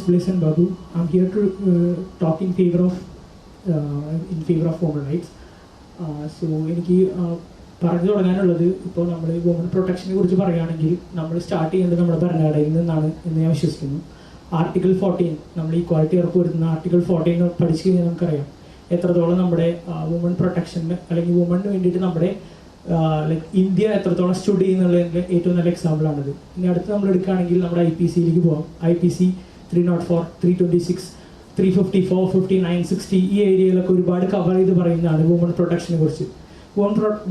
Bliss and Babu. I'm here to talk in favor of women rights. So എനിക്ക് പറഞ്ഞു തുടങ്ങാനുള്ളത്, ഇപ്പോൾ നമ്മൾ woman പ്രൊട്ടക്ഷനെ കുറിച്ച് പറയുകയാണെങ്കിൽ നമ്മൾ സ്റ്റാർട്ട് ചെയ്യേണ്ടത് നമ്മുടെ ഭരണഘടനയിൽ നിന്നാണ് എന്ന് ഞാൻ വിശ്വസിക്കുന്നു. ആർട്ടിക്കിൾ 14, നമ്മൾ ഈക്വാലിറ്റി ഉറപ്പുവരുത്തുന്ന ആർട്ടിക്കിൾ 14 പഠിച്ചു കഴിഞ്ഞാൽ നമുക്കറിയാം എത്രത്തോളം നമ്മുടെ വുമൺ പ്രൊട്ടക്ഷന് അല്ലെങ്കിൽ വുമണിന് വേണ്ടിയിട്ട് നമ്മുടെ ലൈക്ക് ഇന്ത്യ എത്രത്തോളം സ്റ്റഡി ചെയ്യുന്നുള്ളതിൻ്റെ ഏറ്റവും നല്ല എക്സാമ്പിളാണിത്. ഇനി അടുത്ത് നമ്മൾ എടുക്കുകയാണെങ്കിൽ നമ്മുടെ IPCയിലേക്ക് പോകാം. IPC 304, 326, 354, 59, 60 ഈ ഏരിയയിലൊക്കെ ഒരുപാട് കവർ ചെയ്ത് പറയുന്നതാണ് വുമൺ പ്രൊട്ടക്ഷനെ കുറിച്ച്.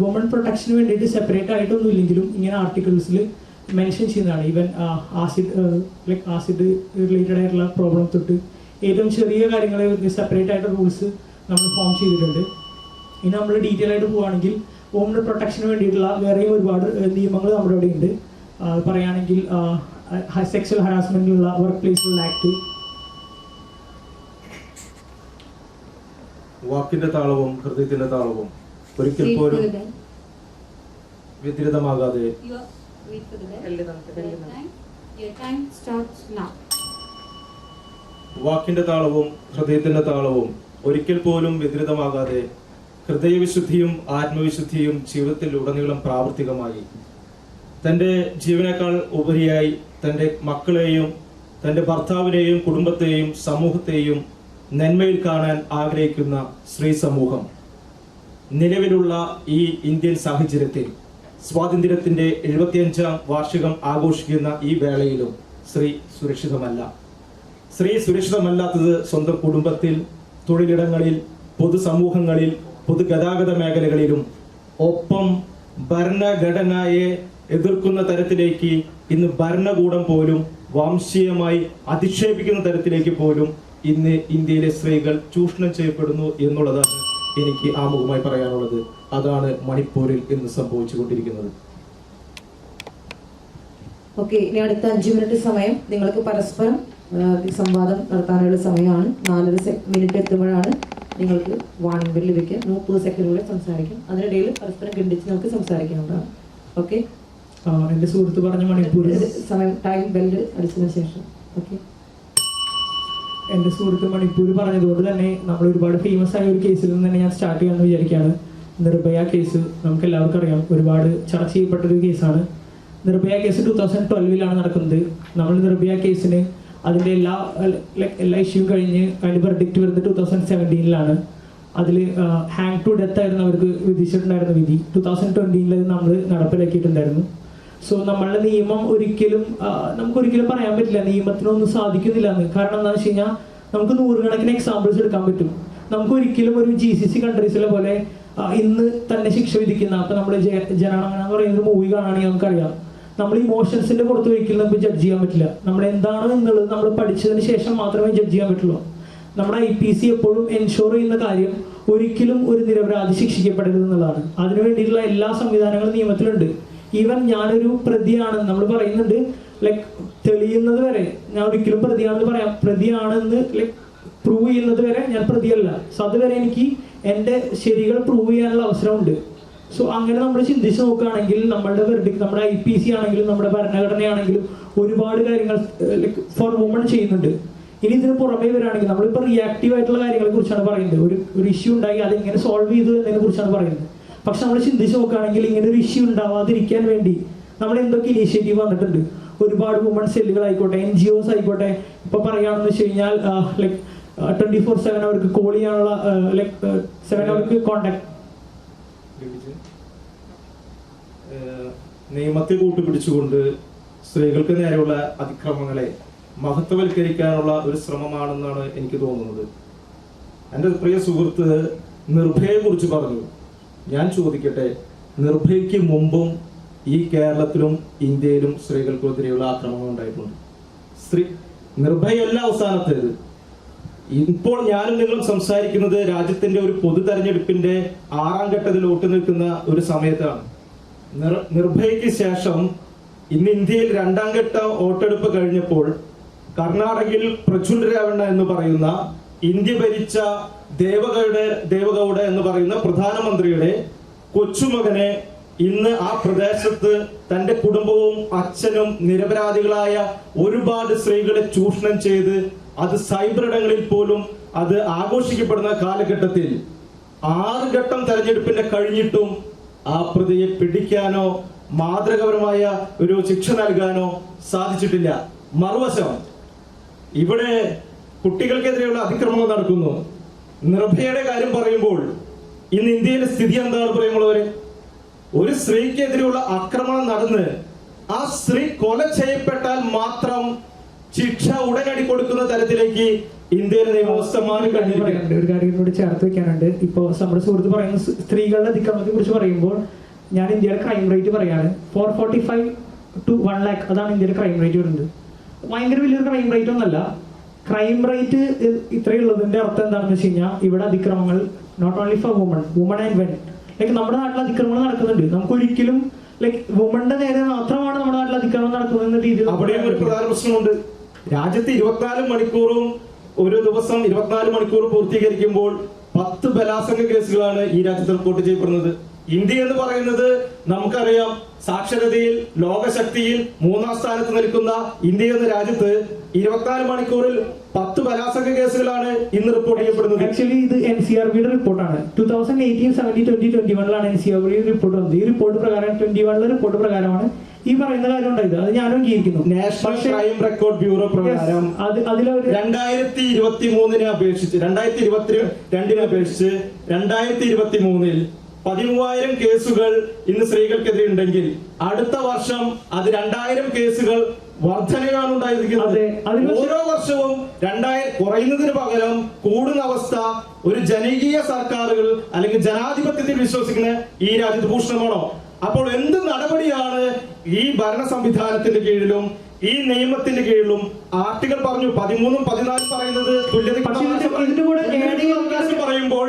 വുമൺ പ്രൊട്ടക്ഷന് വേണ്ടിയിട്ട് സെപ്പറേറ്റ് ആയിട്ടൊന്നും ഇല്ലെങ്കിലും ഇങ്ങനെ ആർട്ടിക്കിൾസിൽ മെൻഷൻ ചെയ്യുന്നതാണ്. ഈവൻ ആസിഡ് റിലേറ്റഡ് ആയിട്ടുള്ള പ്രോബ്ലം തൊട്ട് ഏറ്റവും ചെറിയ കാര്യങ്ങൾ സെപ്പറേറ്റ് ആയിട്ട് റൂൾസ് നമ്മൾ ഫോം ചെയ്തിട്ടുണ്ട്. ഇനി നമ്മൾ ഡീറ്റെയിൽ ആയിട്ട് പോവുകയാണെങ്കിൽ വുമൺ പ്രൊട്ടക്ഷന് വേണ്ടിയിട്ടുള്ള വേറെയും ഒരുപാട് നിയമങ്ങൾ നമ്മുടെ ഇവിടെ ഉണ്ട്. പറയുകയാണെങ്കിൽ സെക്ഷൽ ഹറാസ്മെന്റിലുള്ള വർക്ക് പ്ലേസിലുള്ള ആക്ട്, വാക്കിന്റെ താളവും ഹൃദയത്തിന്റെ താളവും ഒരിക്കൽ പോലും വ്യതിരിതമാകാതെ വാക്കിന്റെ താളവും ഹൃദയത്തിന്റെ താളവും ഒരിക്കൽ പോലും വ്യതിരിതമാകാതെ ഹൃദയവിശുദ്ധിയും ആത്മവിശുദ്ധിയും ജീവിതത്തിൽ ഉടനീളം പ്രാവർത്തികമായി തൻ്റെ ജീവനേക്കാൾ ഉപരിയായി തൻ്റെ മക്കളെയും തൻ്റെ ഭർത്താവിനെയും കുടുംബത്തെയും സമൂഹത്തെയും നന്മയിൽ കാണാൻ ആഗ്രഹിക്കുന്ന സ്ത്രീ സമൂഹം നിലവിലുള്ള ഈ ഇന്ത്യൻ സാഹചര്യത്തിൽ സ്വാതന്ത്ര്യത്തിൻ്റെ 75ാം വാർഷികം ആഘോഷിക്കുന്ന ഈ വേളയിലും സ്ത്രീ സുരക്ഷിതമല്ല. സ്ത്രീ സുരക്ഷിതമല്ലാത്തത് സ്വന്തം കുടുംബത്തിൽ, തൊഴിലിടങ്ങളിൽ, പൊതുസമൂഹങ്ങളിൽ, പൊതുഗതാഗത മേഖലകളിലും ഒപ്പം ഭരണഘടനയെ എതിർക്കുന്ന തരത്തിലേക്ക് ഇന്ന് ഭരണകൂടം പോലും വംശീയമായി അധിക്ഷേപിക്കുന്ന തരത്തിലേക്ക് പോലും ഇന്ന് ഇന്ത്യയിലെ സ്ത്രീകൾ ചൂഷണം ചെയ്യപ്പെടുന്നു എന്നുള്ളതാണ് എനിക്ക് ആമുഖമായി പറയാനുള്ളത്. അതാണ് മണിപ്പൂരിൽ ഇന്ന് സംഭവിച്ചുകൊണ്ടിരിക്കുന്നത്. ഓക്കെ, ഇനി അടുത്ത 5 മിനിറ്റ് സമയം നിങ്ങൾക്ക് പരസ്പരം സംവാദം നടത്താനുള്ള സമയമാണ്. 4 മിനിറ്റ് എത്തുമ്പോഴാണ് നിങ്ങൾക്ക് വാണിംഗ് ബെൽ ലഭിക്കുക. 30 സെക്കൻഡുകളിൽ സംസാരിക്കും. അതിനിടയിൽ പരസ്പരം ഖണ്ഡിച്ച് നമുക്ക് സംസാരിക്കാവുന്നതാണ്. ഓക്കെ, എൻ്റെ സുഹൃത്ത് പറഞ്ഞ മണിപ്പൂർ സമയം ടൈം ബെല്ല് അടിച്ചതിന് ശേഷം. ഓക്കെ, എൻ്റെ സുഹൃത്ത് മണിപ്പൂർ പറഞ്ഞതുകൊണ്ട് തന്നെ നമ്മൾ ഒരുപാട് ഫേമസ് ആയ ഒരു കേസിൽ നിന്ന് തന്നെ ഞാൻ സ്റ്റാർട്ട് ചെയ്യാമെന്ന് വിചാരിക്കുകയാണ്. നിർഭയ കേസ് നമുക്ക് എല്ലാവർക്കും അറിയാം, ഒരുപാട് ചർച്ച ചെയ്യപ്പെട്ടൊരു കേസാണ്. നിർഭയ കേസ് 2012 നടക്കുന്നത്. നമ്മൾ നിർഭയ കേസിന് അതിൻ്റെ എല്ലാ ഇഷ്യൂ കഴിഞ്ഞ് അതിൻ്റെ വെർഡിക്റ്റ് വരുന്നത് 2017 അതിൽ ഹാങ് ടു ഡെത്ത് ആയിരുന്നു അവർക്ക് വിധിച്ചിട്ടുണ്ടായിരുന്ന വിധി. 2020 നമ്മൾ നടപ്പിലാക്കിയിട്ടുണ്ടായിരുന്നു. സോ നമ്മളുടെ നിയമം നമുക്കൊരിക്കലും പറയാൻ പറ്റില്ല നിയമത്തിനൊന്നും സാധിക്കുന്നില്ല എന്ന്. കാരണം എന്താണെന്ന് വെച്ച് കഴിഞ്ഞാൽ നമുക്ക് 100 കണക്കിന് എക്സാമ്പിൾസ് എടുക്കാൻ പറ്റും. നമുക്കൊരിക്കലും ഒരു GCC കൺട്രീസിലെ പോലെ ഇന്ന് തന്നെ ശിക്ഷ വിധിക്കുന്ന, അപ്പം നമ്മൾ ജനഗണന എന്ന് പറയുന്ന ഒരു മൂവി കാണുകയാണെങ്കിൽ നമുക്കറിയാം നമ്മൾ ഇമോഷൻസിന്റെ പുറത്ത് ഒരിക്കലും നമുക്ക് ജഡ്ജ് ചെയ്യാൻ പറ്റില്ല. നമ്മൾ എന്താണ് എന്നുള്ളത് നമ്മൾ പഠിച്ചതിന് ശേഷം മാത്രമേ ജഡ്ജ് ചെയ്യാൻ പറ്റുള്ളൂ. നമ്മുടെ IPC എപ്പോഴും എൻഷുർ ചെയ്യുന്ന കാര്യം ഒരിക്കലും ഒരു നിരപരാധി ശിക്ഷിക്കപ്പെടരുത് എന്നുള്ളതാണ്. അതിനു വേണ്ടിയിട്ടുള്ള എല്ലാ സംവിധാനങ്ങളും നിയമത്തിലുണ്ട്. ഈവൻ ഞാനൊരു പ്രതിയാണ് നമ്മൾ പറയുന്നുണ്ട്, ലൈക്ക് തെളിയുന്നത് വരെ ഞാൻ ഒരിക്കലും പ്രതിയാണെന്ന് പറയാം, പ്രതിയാണെന്ന് ലൈക്ക് പ്രൂവ് ചെയ്യുന്നത് വരെ ഞാൻ പ്രതിയല്ല. സോ അതുവരെ എനിക്ക് എൻ്റെ ശരികൾ പ്രൂവ് ചെയ്യാനുള്ള അവസരമുണ്ട്. സോ അങ്ങനെ നമ്മൾ ചിന്തിച്ച് നോക്കുകയാണെങ്കിൽ നമ്മുടെ വെർഡിക്റ്റ്, നമ്മുടെ IPC ആണെങ്കിലും നമ്മുടെ ഭരണഘടനയാണെങ്കിലും ഒരുപാട് കാര്യങ്ങൾ ലൈക്ക് ഫോർ വുമൺ ചെയ്യുന്നുണ്ട്. ഇനി ഇതിന് പുറമേ വരികയാണെങ്കിൽ നമ്മളിപ്പോൾ റിയാക്റ്റീവ് ആയിട്ടുള്ള കാര്യങ്ങളെ കുറിച്ചാണ് പറയുന്നത്. ഒരു ഇഷ്യൂ ഉണ്ടായി അതെങ്ങനെ സോൾവ് ചെയ്തു എന്നതിനെ കുറിച്ചാണ് പറയുന്നത്. പക്ഷെ നമ്മൾ ചിന്തിച്ച് നോക്കുകയാണെങ്കിൽ ഇങ്ങനെ ഒരു ഇഷ്യൂ ഉണ്ടാവാതിരിക്കാൻ വേണ്ടി നമ്മൾ എന്തൊക്കെ ഇനീഷ്യേറ്റീവ് വന്നിട്ടുണ്ട്. ഒരുപാട് വുമൺ സെല്ലുകളായിക്കോട്ടെ, NGOs ആയിക്കോട്ടെ. ഇപ്പോൾ പറയുകയാണെന്ന് വെച്ച് കഴിഞ്ഞാൽ ലൈക്ക് 24/7 അവർക്ക് കോൾ ചെയ്യാനുള്ള ലൈക്ക് 7 അവർക്ക് കോണ്ടാക്ട്. നിയമത്തെ കൂട്ടുപിടിച്ചുകൊണ്ട് സ്ത്രീകൾക്ക് നേരെയുള്ള അതിക്രമങ്ങളെ മഹത്വവൽക്കരിക്കാനുള്ള ഒരു ശ്രമമാണെന്നാണ് എനിക്ക് തോന്നുന്നത്. എൻ്റെ പ്രിയ സുഹൃത്ത് നിർഭയയെ കുറിച്ച് പറഞ്ഞു. ഞാൻ ചോദിക്കട്ടെ, നിർഭയയ്ക്ക് മുമ്പും ഈ കേരളത്തിലും ഇന്ത്യയിലും സ്ത്രീകൾക്കെതിരെയുള്ള ആക്രമണം ഉണ്ടായിട്ടുണ്ട്. നിർഭയല്ല അവസാനത്തേത്. ഇപ്പോൾ ഞാനും നിങ്ങളും സംസാരിക്കുന്നത് രാജ്യത്തിന്റെ ഒരു പൊതു തെരഞ്ഞെടുപ്പിന്റെ 6ാം ഘട്ടത്തിൽ വോട്ട് നിൽക്കുന്ന ഒരു സമയത്താണ്. നിർഭയയ്ക്ക് ശേഷം ഇന്ന് ഇന്ത്യയിൽ 2ാം ഘട്ട വോട്ടെടുപ്പ് കഴിഞ്ഞപ്പോൾ കർണാടകയിൽ പ്രജ്വൽ രേവണ്ണ എന്ന് പറയുന്ന ഇന്ത്യ ഭരിച്ച ദേവഗൌഡ എന്ന് പറയുന്ന പ്രധാനമന്ത്രിയുടെ കൊച്ചുമകനെ ഇന്ന് ആ പ്രദേശത്ത് തന്റെ കുടുംബവും അച്ഛനും നിരപരാധികളായ ഒരുപാട് സ്ത്രീകളെ ചൂഷണം ചെയ്ത് അത് സൈബർ ഇടങ്ങളിൽ പോലും അത് ആഘോഷിക്കപ്പെടുന്ന കാലഘട്ടത്തിൽ 6 ഘട്ടം തെരഞ്ഞെടുപ്പിന്റെ കഴിഞ്ഞിട്ടും ആ പ്രതിയെ പിടിക്കാനോ മാതൃകപരമായ ഒരു ശിക്ഷ നൽകാനോ സാധിച്ചിട്ടില്ല. മറുവശം ഇവിടെ കുട്ടികൾക്കെതിരെയുള്ള അതിക്രമങ്ങൾ നടക്കുന്നു. നിർഭയയുടെ കാര്യം പറയുമ്പോൾ ഇന്ന് ഇന്ത്യയിലെ സ്ഥിതി എന്താണ് പറയുമ്പോഴവര്? ഒരു സ്ത്രീക്കെതിരെയുള്ള ആക്രമണം നടന്ന് ആ സ്ത്രീ കൊല ചെയ്യപ്പെട്ടാൽ മാത്രം ശിക്ഷ ഉടനടി കൊടുക്കുന്ന തരത്തിലേക്ക് ഇന്ത്യയിലെ നിയമവ്യവസ്ഥ മാറി കഴിഞ്ഞിട്ടുണ്ട്. ഒരു കാര്യം കൂടി ചേർത്ത് വെക്കാനുണ്ട്. ഇപ്പോ നമ്മുടെ സുഹൃത്ത് പറയുന്ന സ്ത്രീകളുടെ അതിക്രമത്തെ കുറിച്ച് പറയുമ്പോൾ ഞാൻ ഇന്ത്യയുടെ ക്രൈം റേറ്റ് പറയാണ് 445 to 1 lakh. അതാണ് ഇന്ത്യയുടെ ക്രൈം റേറ്റ് വരുന്നത്. ഭയങ്കര വലിയൊരു ക്രൈം റേറ്റ് ഒന്നല്ല. ക്രൈം റേറ്റ് ഇത്രയുള്ളതിന്റെ അർത്ഥം എന്താണെന്ന് വെച്ച് കഴിഞ്ഞാൽ ഇവിടെ അതിക്രമങ്ങൾ not only for women and men. Like നമ്മുടെ നാട്ടിൽ അതിക്രമങ്ങൾ നടക്കുന്നുണ്ട്. നമുക്ക് ഒരിക്കലും ലൈക്ക് വുമന്റെ നേരെ മാത്രമാണ് നമ്മുടെ നാട്ടിൽ അതിക്രമം നടക്കുന്ന രീതിയിൽ അവിടെയും ഒരു പ്രധാന പ്രശ്നമുണ്ട്. രാജ്യത്ത് 24 മണിക്കൂറും ഒരു ദിവസം 24 മണിക്കൂർ പൂർത്തീകരിക്കുമ്പോൾ 10 ബലാത്സംഗ കേസുകളാണ് ഈ രാജ്യത്ത് റിപ്പോർട്ട് ചെയ്യപ്പെടുന്നത്. ഇന്ത്യ എന്ന് പറയുന്നത് നമുക്കറിയാം, സാക്ഷരതയിൽ ലോകശക്തിയിൽ 3ാം സ്ഥാനത്ത് നിൽക്കുന്ന ഇന്ത്യ എന്ന രാജ്യത്ത് 24 മണിക്കൂറിൽ 10 ബലാത്സംഗ കേസുകളാണ് ഇന്ന് റിപ്പോർട്ട് ചെയ്യപ്പെടുന്നത്. ആക്ച്വലി ഇത് NCRBയുടെ റിപ്പോർട്ടാണ്. 2018-17-2021 NCRB റിപ്പോർട്ട് വന്നത്. ഈ റിപ്പോർട്ട് പ്രകാരം 21 റിപ്പോർട്ട് പ്രകാരമാണ് ഈ പറയുന്ന കാര്യം ഉണ്ടായത്. അത് ഞാനും അംഗീകരിക്കുന്നു. നാഷണൽ ക്രൈം റെക്കോർഡ് ബ്യൂറോ പ്രകാരം 2023 അപേക്ഷിച്ച് 2022 അപേക്ഷിച്ച് 2023 13,000 കേസുകൾ ഇന്ന് സ്ത്രീകൾക്കെതിരെ ഉണ്ടെങ്കിൽ അടുത്ത വർഷം അത് 2,000 കേസുകൾ വർധനയാണ് ഉണ്ടായിരിക്കുന്നത്. ഓരോ വർഷവും 2,000 കുറയുന്നതിന് പകരം കൂടുന്ന അവസ്ഥ ഒരു ജനകീയ സർക്കാരുകൾ അല്ലെങ്കിൽ ജനാധിപത്യത്തിൽ വിശ്വസിക്കുന്ന ഈ രാജ്യത്ത് ഭൂഷണമാണോ? അപ്പോൾ എന്ത് നടപടിയാണ് ഈ ഭരണ സംവിധാനത്തിന്റെ കീഴിലും ഈ നിയമത്തിന്റെ കീഴിലും? ആർട്ടിക്കിൾ പറഞ്ഞു 13ഉം 14 പറയുന്നത് തുല്യതയ്ക്കുള്ള പറയുമ്പോൾ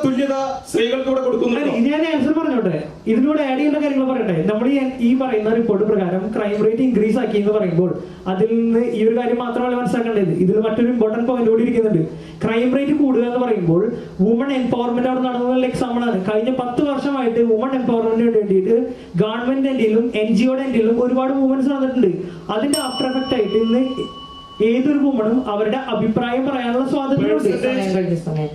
തുല്യത സ്ത്രീകൾക്ക് കൂടെ കൊടുക്കുന്നു. ഞാൻ ആൻസർ പറഞ്ഞോട്ടെ. ഇതിലൂടെ ആഡ് ചെയ്യുന്ന കാര്യങ്ങൾ പറയട്ടെ. നമ്മൾ ഈ പറയുന്ന റിപ്പോർട്ട് പ്രകാരം ക്രൈം റേറ്റ് ഇൻക്രീസ് ആക്കി എന്ന് പറയുമ്പോൾ അതിൽ നിന്ന് ഈ ഒരു കാര്യം മാത്രമല്ല മനസ്സിലാക്കേണ്ടത്. ഇതിൽ മറ്റൊരു ഇമ്പോർട്ടന്റ് പോയിന്റ് കൂടി ഇരിക്കുന്നുണ്ട്. ക്രൈം റേറ്റ് കൂടുക എന്ന് പറയുമ്പോൾ വുമൺ എംപവർമെന്റ് അവിടെ നടന്നതിനുള്ള എക്സാമ്പിൾ ആണ്. കഴിഞ്ഞ 10 വർഷമായിട്ട് വുമൺ എംപവർമെന്റിന് വേണ്ടിയിട്ട് ഗവൺമെന്റിന്റെയും NGOയുടെ ഒരുപാട് മൂവ്മെന്റ്സ് നടന്നിട്ടുണ്ട്. അതിന്റെ ആഫ്റ്റർ എഫക്റ്റ് ആയിട്ട് ഇന്ന് ഏതൊരു വുമണും അവരുടെ അഭിപ്രായം പറയാനുള്ള സ്വാതന്ത്ര്യമുണ്ട്. സമയം